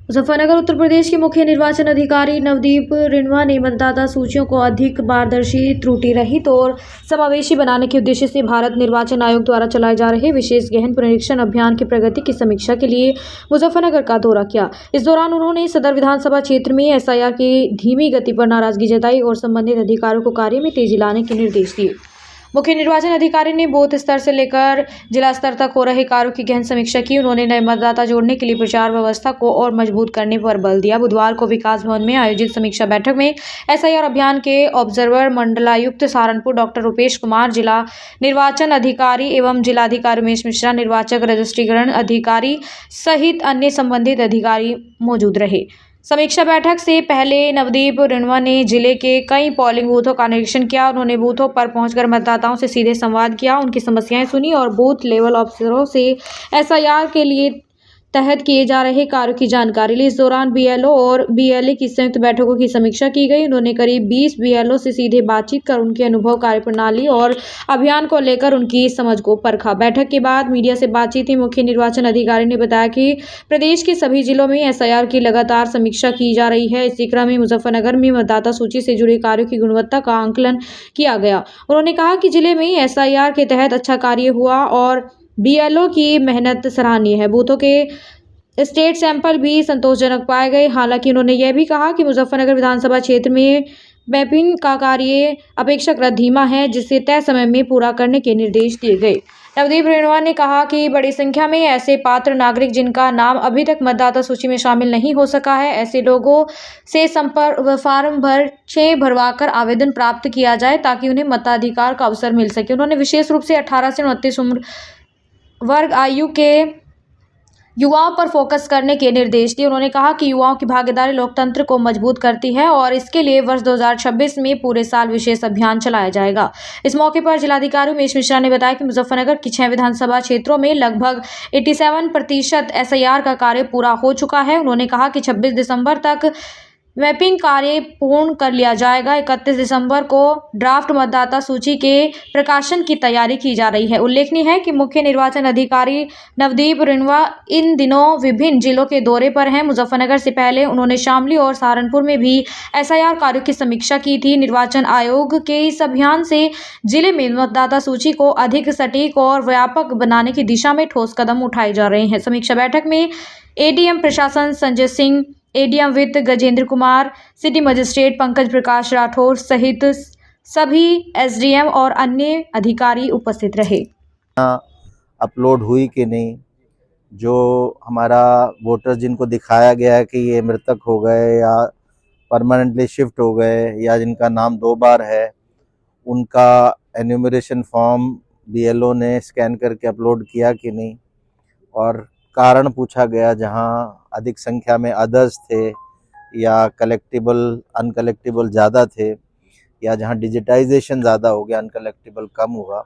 मुजफ्फरनगर उत्तर प्रदेश के मुख्य निर्वाचन अधिकारी नवदीप रिणवा ने मतदाता सूचियों को अधिक पारदर्शी, त्रुटि रहित और समावेशी बनाने के उद्देश्य से भारत निर्वाचन आयोग द्वारा चलाए जा रहे विशेष गहन पुनरीक्षण अभियान की प्रगति की समीक्षा के लिए मुजफ्फरनगर का दौरा किया। इस दौरान उन्होंने सदर विधानसभा क्षेत्र में एसआईआर की धीमी गति पर नाराजगी जताई और संबंधित अधिकारियों को कार्य में तेजी लाने के निर्देश दिए। मुख्य निर्वाचन अधिकारी ने बूथ स्तर से लेकर जिला स्तर तक हो रहे कार्यों की गहन समीक्षा की। उन्होंने नए मतदाता जोड़ने के लिए प्रचार व्यवस्था को और मजबूत करने पर बल दिया। बुधवार को विकास भवन में आयोजित समीक्षा बैठक में एसआईआर अभियान के ऑब्जर्वर मंडलायुक्त सहारनपुर डॉक्टर रुपेश कुमार, जिला निर्वाचन अधिकारी एवं जिलाधिकारी उमेश मिश्रा, निर्वाचक रजिस्ट्रीकरण अधिकारी सहित अन्य संबंधित अधिकारी मौजूद रहे। समीक्षा बैठक से पहले नवदीप रिणवा ने जिले के कई पोलिंग बूथों का निरीक्षण किया। उन्होंने बूथों पर पहुंचकर मतदाताओं से सीधे संवाद किया, उनकी समस्याएं सुनी और बूथ लेवल अफसरों से एसआईआर के लिए तहत किए जा रहे कार्यों की जानकारी ली। इस दौरान बीएलओ और बीएलए की संयुक्त बैठकों की समीक्षा की गई। उन्होंने करीब 20 बीएलओ से सीधे बातचीत कर उनके अनुभव, कार्यप्रणाली और अभियान को लेकर उनकी समझ को परखा। बैठक के बाद मीडिया से बातचीत में मुख्य निर्वाचन अधिकारी ने बताया कि प्रदेश के सभी जिलों में एसआईआर की लगातार समीक्षा की जा रही है। इसी क्रम में मुजफ्फरनगर में मतदाता सूची से जुड़े कार्यों की गुणवत्ता का आंकलन किया गया। उन्होंने कहा कि जिले में एसआईआर के तहत अच्छा कार्य हुआ और बीएलओ की मेहनत सराहनीय है। बूथों के स्टेट सैंपल भी संतोषजनक पाए गए। हालांकि उन्होंने यह भी कहा कि मुजफ्फरनगर विधानसभा क्षेत्र में मैपिंग का कार्य अपेक्षाकृत धीमा है, जिसे तय समय में पूरा करने के निर्देश दिए गए। नवदीप रिणवा ने कहा कि बड़ी संख्या में ऐसे पात्र नागरिक जिनका नाम अभी तक मतदाता सूची में शामिल नहीं हो सका है, ऐसे लोगों से संपर्क फार्म भरवाकर आवेदन प्राप्त किया जाए ताकि उन्हें मताधिकार का अवसर मिल सके। उन्होंने विशेष रूप से 18 से 29 उम्र वर्ग आयु के युवाओं पर फोकस करने के निर्देश दिए। उन्होंने कहा कि युवाओं की भागीदारी लोकतंत्र को मजबूत करती है और इसके लिए वर्ष 2026 में पूरे साल विशेष अभियान चलाया जाएगा। इस मौके पर जिलाधिकारी उमेश मिश्रा ने बताया कि मुजफ्फरनगर की 6 विधानसभा क्षेत्रों में लगभग 87% एसआईआर का कार्य पूरा हो चुका है। उन्होंने कहा कि 26 दिसंबर तक मैपिंग कार्य पूर्ण कर लिया जाएगा। 31 दिसंबर को ड्राफ्ट मतदाता सूची के प्रकाशन की तैयारी की जा रही है। उल्लेखनीय है कि मुख्य निर्वाचन अधिकारी नवदीप रिणवा इन दिनों विभिन्न जिलों के दौरे पर हैं। मुजफ्फरनगर से पहले उन्होंने शामली और सहारनपुर में भी एसआईआर कार्यों की समीक्षा की थी। निर्वाचन आयोग के इस अभियान से जिले में मतदाता सूची को अधिक सटीक और व्यापक बनाने की दिशा में ठोस कदम उठाए जा रहे हैं। समीक्षा बैठक में एडीएम प्रशासन संजय सिंह, एडीएम वित्त गजेंद्र कुमार, सिटी मजिस्ट्रेट पंकज प्रकाश राठौर सहित सभी एसडीएम और अन्य अधिकारी उपस्थित रहे। अपलोड हुई कि नहीं, जो हमारा वोटर जिनको दिखाया गया है कि ये मृतक हो गए या परमानेंटली शिफ्ट हो गए या जिनका नाम 2 बार है, उनका एन्यूमरेशन फॉर्म बीएलओ ने स्कैन करके अपलोड किया कि नहीं, और कारण पूछा गया जहां अधिक संख्या में अदर्स थे या कलेक्टिबल अनकलेक्टिबल ज़्यादा थे या जहां डिजिटाइजेशन ज़्यादा हो गया, अनकलेक्टिबल कम हुआ,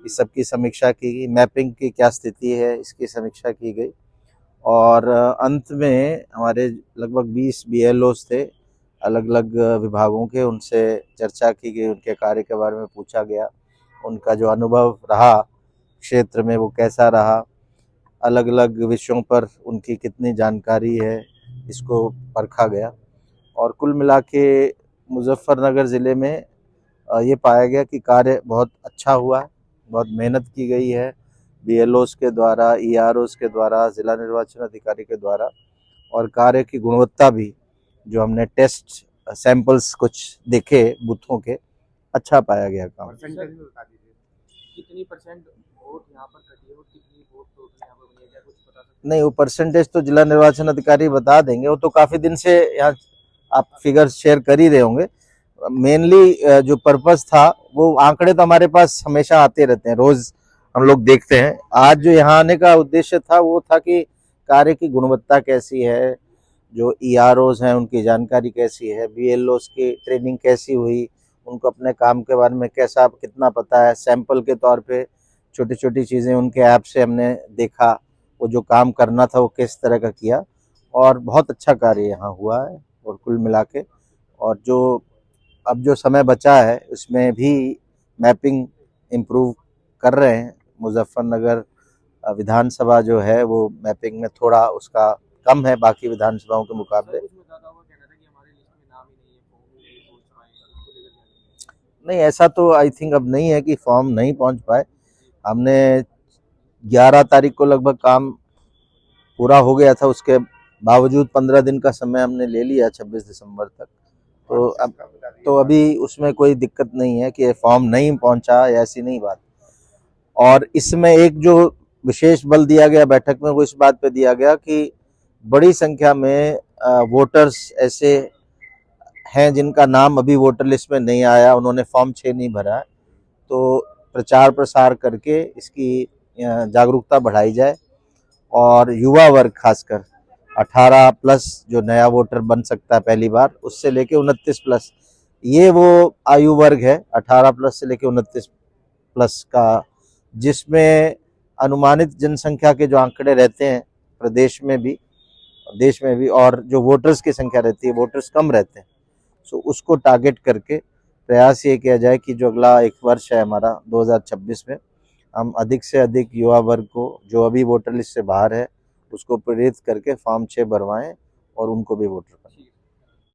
इस सब की समीक्षा की गई। मैपिंग की क्या स्थिति है, इसकी समीक्षा की गई। और अंत में हमारे लगभग 20 बीएलओस थे अलग अलग विभागों के, उनसे चर्चा की गई, उनके कार्य के बारे में पूछा गया, उनका जो अनुभव रहा क्षेत्र में वो कैसा रहा, अलग अलग विषयों पर उनकी कितनी जानकारी है, इसको परखा गया। और कुल मिला के मुजफ्फरनगर ज़िले में ये पाया गया कि कार्य बहुत अच्छा हुआ है, बहुत मेहनत की गई है बीएलओस के द्वारा, ईआरओस के द्वारा, ज़िला निर्वाचन अधिकारी के द्वारा, और कार्य की गुणवत्ता भी, जो हमने टेस्ट सैंपल्स कुछ देखे बूथों के, अच्छा पाया गया काम। परसेंटेज बता दीजिए, कितनी परसेंट वोट यहाँ पर कटी है और कितनी वोट टोटल यहाँ पर बनी है, क्या कुछ बता सकते हैं? नहीं, वो परसेंटेज तो जिला निर्वाचन अधिकारी बता देंगे, वो तो काफ़ी दिन से यहाँ आप फिगर शेयर कर ही रहे होंगे। मेनली जो पर्पस था, वो आंकड़े तो हमारे पास हमेशा आते रहते हैं, रोज हम लोग देखते हैं। आज जो यहाँ आने का उद्देश्य था वो था कि कार्य की गुणवत्ता कैसी है, जो ईआरओस हैं उनकी जानकारी कैसी है, बीएलओस की ट्रेनिंग कैसी हुई, उनको अपने काम के बारे में कैसा कितना पता है। सैंपल के तौर पे छोटी छोटी चीज़ें उनके ऐप से हमने देखा, वो जो काम करना था वो किस तरह का किया, और बहुत अच्छा कार्य यहाँ हुआ है। और कुल मिला के, और जो अब जो समय बचा है उसमें भी मैपिंग इम्प्रूव कर रहे हैं। मुजफ्फरनगर विधानसभा जो है वो मैपिंग में थोड़ा उसका कम है बाकी विधानसभाओं के मुकाबले। कुछ मतदाताओं का कहना था कि हमारे लिस्ट में नाम ही नहीं है, फॉर्म ही नहीं पहुंच पाए, उसको लेकर क्या कहेंगे? नहीं, ऐसा तो आई थिंक अब नहीं है कि फॉर्म नहीं पहुंच पाए। हमने 11 तारीख को लगभग काम पूरा हो गया था, उसके बावजूद 15 दिन का समय हमने ले लिया 26 दिसंबर तक। तो अभी उसमें कोई दिक्कत नहीं है कि फॉर्म नहीं पहुंचा या ऐसी नहीं बात। और इसमें एक जो विशेष बल दिया गया बैठक में, वो इस बात पे दिया गया कि बड़ी संख्या में वोटर्स ऐसे हैं जिनका नाम अभी वोटर लिस्ट में नहीं आया, उन्होंने फॉर्म 6 नहीं भरा है, तो प्रचार प्रसार करके इसकी जागरूकता बढ़ाई जाए। और युवा वर्ग खासकर 18 प्लस जो नया वोटर बन सकता है पहली बार, उससे लेके 29 प्लस, ये वो आयु वर्ग है 18 प्लस से लेके 29 प्लस का, जिसमें अनुमानित जनसंख्या के जो आंकड़े रहते हैं प्रदेश में भी, देश में भी, और जो वोटर्स की संख्या रहती है, वोटर्स कम रहते हैं, सो उसको टारगेट करके प्रयास ये किया जाए कि जो अगला एक वर्ष है हमारा 2026 में, हम अधिक से अधिक युवा वर्ग को जो अभी वोटर लिस्ट से बाहर है उसको प्रेरित करके फॉर्म 6 भरवाएं और उनको भी वोटर बनाएं।